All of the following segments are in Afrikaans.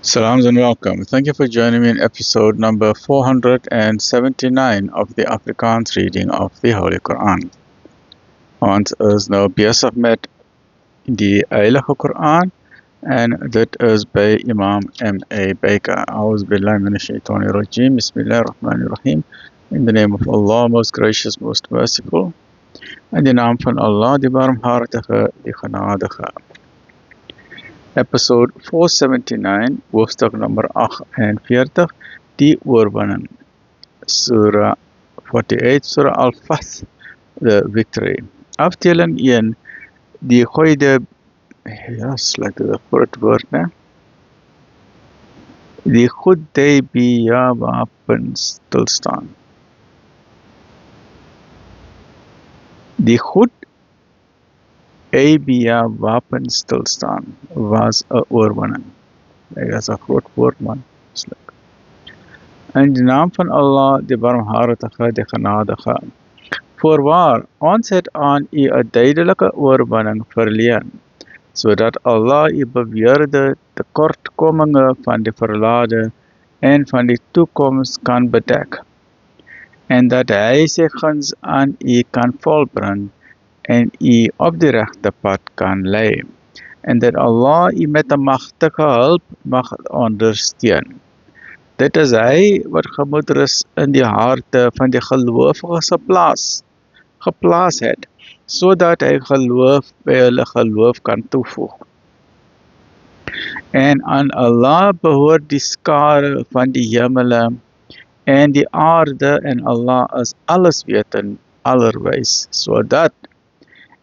Salams and welcome. Thank you for joining me in episode number 479 of the Afrikaans reading of the Holy Quran. Ons is nou besig met die Heilige Quran en dit is by Imam M.A. Baker. A'udhu billahi minash shaitani rajim. Bismillahir Rahmanir Rahim. In the name of Allah, most gracious, most merciful. In die naam van Allah, die barmhartige, die genadige. Episode 479, hoofstuk nummer 48, die oorwinning. Surah 48, Surah Al-Fath, the victory. Afdeling 1, die goeide, ja, sluit dit 'n groot woord, né? Die Hudaybiyah wapenstilstand. Die Hudaybiyah wapenstilstand was 'n oorwinning. Dit is 'n groot woord, man. In die naam van Allah, die barmhartige, die genadige. Voorwaar, ons het aan u 'n duidelike oorwinning verleen, sodat Allah u beweerde tekortkominge van die verlede en van die toekoms kan bedek, en dat hy sy guns aan u kan volbring en u op die regte pad kan lei, en dat Allah u met 'n magtige hulp mag ondersteun. Dit is hy wat gemoedsrus in die harte van die gelowiges geplaas het, sodat hy geloof by hulle geloof kan toevoeg. En aan Allah behoort die skare van die hemele en die aarde, en Allah is alleswetend, allerwys, sodat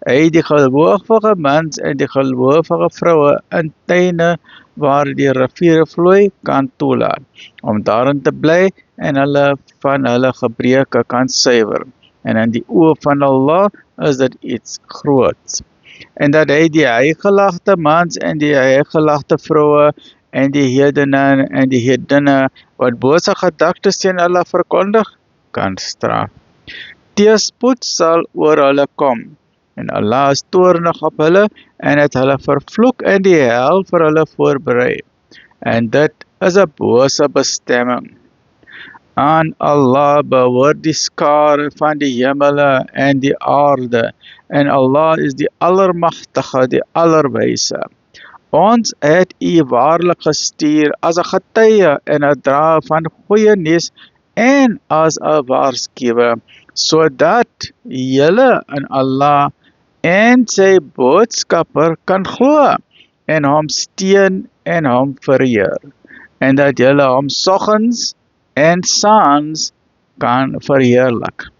hy die gelowige mens en die gelowige vroue in tuine waar die riviere vloei kan toelaat, om daarin te bly en hulle van hulle gebreke kan suiwer. En in die oë van Allah is dit iets groots. En dat hy die heigelagte mans en die heigelagte vroue en die hedene en die hedinne wat bose gedagtes teen hulle verkondig, kan straf. Teëspoed sal oor hulle kom, en Allah is toornig op hulle en het hulle vervloek en die hel vir hulle voorberei. En dit is 'n bose bestemming. Aan Allah behoort die skare van die hemele en die aarde, en Allah is die allermagtige, die allerwyse. Ons het u waarlik gestuur as 'n getuie en 'n draer van goeie nuus en as 'n waarskuwer, sodat julle in Allah en sy boodskapper kan glo en hom steun en hom vereer, en dat julle hom soggens en saans kan verheerlik.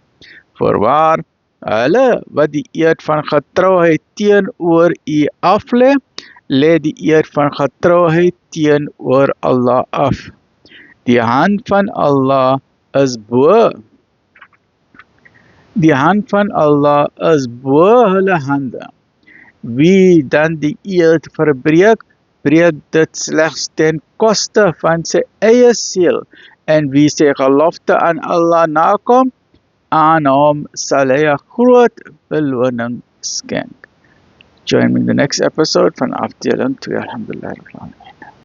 Voorwaar, hulle wat die eed van getrouheid teenoor u aflê, lê die eed van getrouheid teenoor Allah af. Die hand van Allah is bo. Die hand van Allah is bo hulle hande. Wie dan die eed verbreek, breek dit slegs ten koste van sy eie siel, en wie sy gelofte aan Allah nakom, aan hom sal hy 'n groot beloning skenk. Join me in the next episode van afdeling 2. Alhamdulillah.